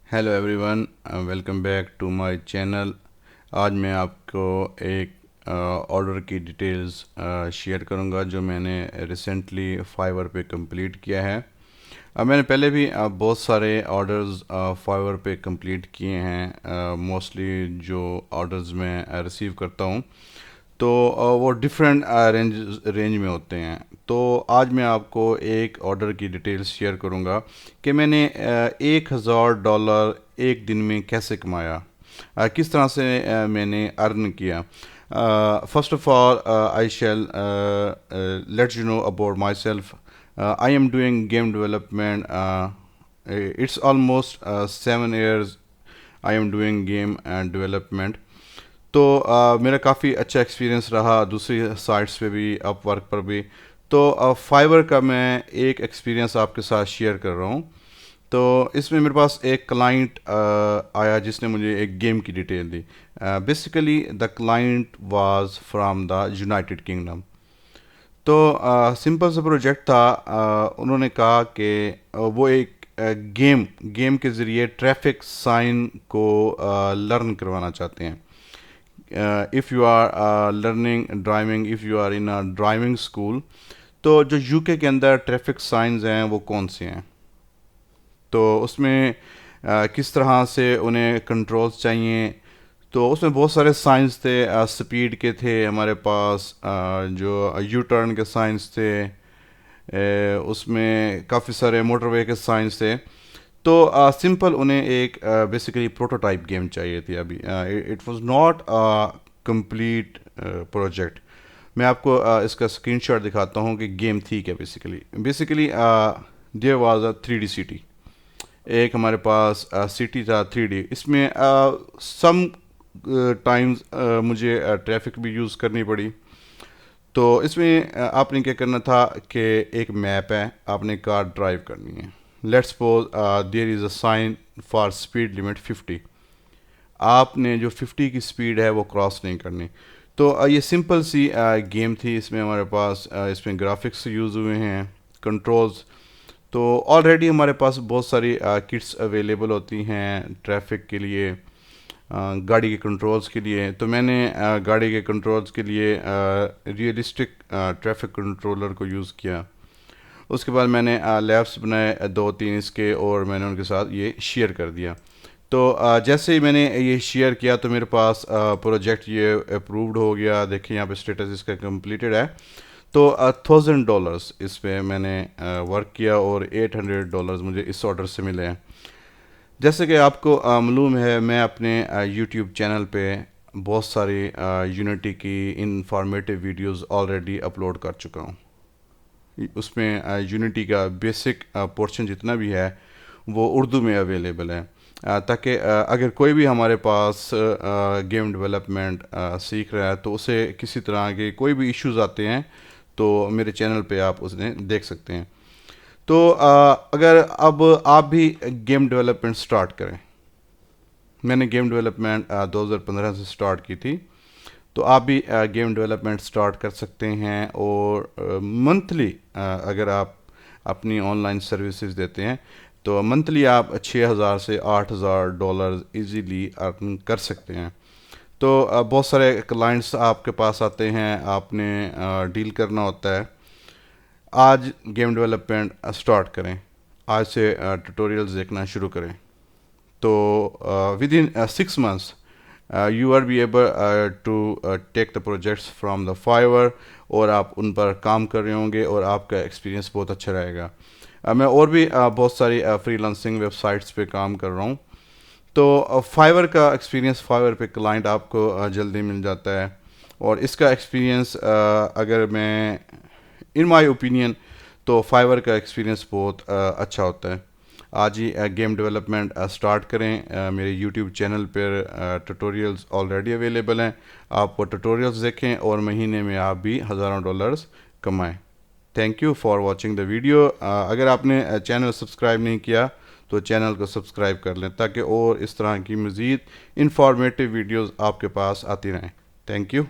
Hello everyone, welcome back to my channel. आज मैं आपको एक ऑर्डर की डिटेल्स शेयर करूंगा जो मैंने रिसेंटली फाइवर पे कंप्लीट किया है। मैंने पहले भी बहुत सारे ऑर्डर्स फाइवर पे कंप्लीट किए हैं। मोस्टली जो ऑर्डर्स मैं रिसीव करता हूं तो वो डिफरेंट रेंज में होते हैं। तो आज मैं आपको एक ऑर्डर की डिटेल्स शेयर करूंगा कि मैंने $1,000 एक दिन में कैसे कमाया, किस तरह से मैंने अर्न किया। First of all I shall let you know about myself. I am doing game development. It's almost 7 years I am doing game and development. तो मेरा काफ़ी अच्छा एक्सपीरियंस रहा दूसरी साइट्स पे भी, अपवर्क पर भी। तो फाइवर का मैं एक एक्सपीरियंस आपके साथ शेयर कर रहा हूँ। तो इसमें मेरे पास एक क्लाइंट आया जिसने मुझे एक गेम की detail the. Basically the client was from the United kingdom. तो सिंपल सा प्रोजेक्ट था। उन्होंने कहा कि वो एक गेम के ज़रिए ट्रैफिक साइन को लर्न करवाना चाहते हैं। If you are learning driving, if you are in a driving school, तो जो यूके के अंदर ट्रैफिक साइंस हैं वो कौन से हैं, तो उसमें किस तरह से उन्हें कंट्रोल्स चाहिए। तो उसमें बहुत सारे साइंस थे। स्पीड के थे हमारे पास, जो यू टर्न के साइंस थे, उसमें काफ़ी सारे मोटरवे के साइंस थे। तो सिंपल उन्हें एक बेसिकली प्रोटोटाइप गेम चाहिए थी। अभी it was not complete project. मैं आपको इसका स्क्रीनशॉट दिखाता हूँ कि गेम थी क्या। Basically there was a 3D city. एक हमारे पास सिटी था 3D। इसमें सम टाइम्स मुझे ट्रैफिक भी यूज़ करनी पड़ी। तो इसमें आपने क्या करना था कि एक मैप है, आपने कार ड्राइव करनी है। Let's suppose there is a sign for speed limit 50। आपने जो 50 की स्पीड है वो क्रॉस नहीं करनी। तो ये सिंपल सी गेम थी। इसमें हमारे पास इसमें ग्राफिक्स यूज़ हुए हैं, कंट्रोल्स। तो ऑलरेडी हमारे पास बहुत सारी किट्स अवेलेबल होती हैं ट्रैफिक के लिए, गाड़ी के कंट्रोल्स के लिए। तो मैंने गाड़ी के कंट्रोल्स के लिए रियलिस्टिक ट्रैफिक कंट्रोलर को यूज़ किया। उसके बाद मैंने लैब्स बनाए 2-3 इसके, और मैंने उनके साथ ये शेयर कर दिया। तो जैसे ही मैंने ये शेयर किया तो मेरे पास प्रोजेक्ट ये अप्रूव्ड हो गया। देखिए यहाँ पे स्टेटस इसका कंप्लीटेड है। तो $1,000 इस पे मैंने वर्क किया और $800 मुझे इस ऑर्डर से मिले हैं। जैसे कि आपको मालूम है, मैं अपने यूट्यूब चैनल पे बहुत सारी यूनिटी की इंफॉर्मेटिव वीडियोस ऑलरेडी अपलोड कर चुका हूँ। उसमें यूनिटी का बेसिक पोर्शन जितना भी है वो उर्दू में अवेलेबल है, ताकि अगर कोई भी हमारे पास गेम डेवलपमेंट सीख रहा है तो उसे किसी तरह के कोई भी इश्यूज आते हैं तो मेरे चैनल पे आप उसने देख सकते हैं। तो अगर अब आप भी गेम डेवलपमेंट स्टार्ट करें, मैंने गेम डेवलपमेंट 2015 से स्टार्ट की थी, तो आप भी गेम डेवलपमेंट स्टार्ट कर सकते हैं। और मंथली अगर आप अपनी ऑनलाइन सर्विसेज देते हैं तो मंथली आप 6,000 से $8,000 इजीली अर्न कर सकते हैं। तो बहुत सारे क्लाइंट्स आपके पास आते हैं, आपने डील करना होता है। आज गेम डेवलपमेंट स्टार्ट करें, आज से ट्यूटोरियल्स देखना शुरू करें। तो with in 6 months you will be able to take the projects from the Fiverr, और आप उन पर काम कर रहे होंगे और आपका एक्सपीरियंस बहुत अच्छा रहेगा। मैं और भी बहुत सारी फ्रीलांसिंग वेबसाइट्स पे काम कर रहा हूँ। तो फाइवर का एक्सपीरियंस, फाइवर पे क्लाइंट आपको जल्दी मिल जाता है। और इसका एक्सपीरियंस अगर मैं इन माय ओपिनियन, तो फाइवर का एक्सपीरियंस बहुत अच्छा होता है। आज ही गेम डेवलपमेंट स्टार्ट करें। मेरे यूट्यूब चैनल पर ट्यूटोरियल्स ऑलरेडी अवेलेबल हैं। आप वो ट्यूटोरियल्स देखें और महीने में आप भी हज़ारों डॉलर्स कमाएं। Thank you for watching the video. अगर आपने चैनल सब्सक्राइब नहीं किया तो चैनल को सब्सक्राइब कर लें, ताकि और इस तरह की मज़ीद इंफॉर्मेटिव वीडियोज़ आपके पास आती रहें। Thank you.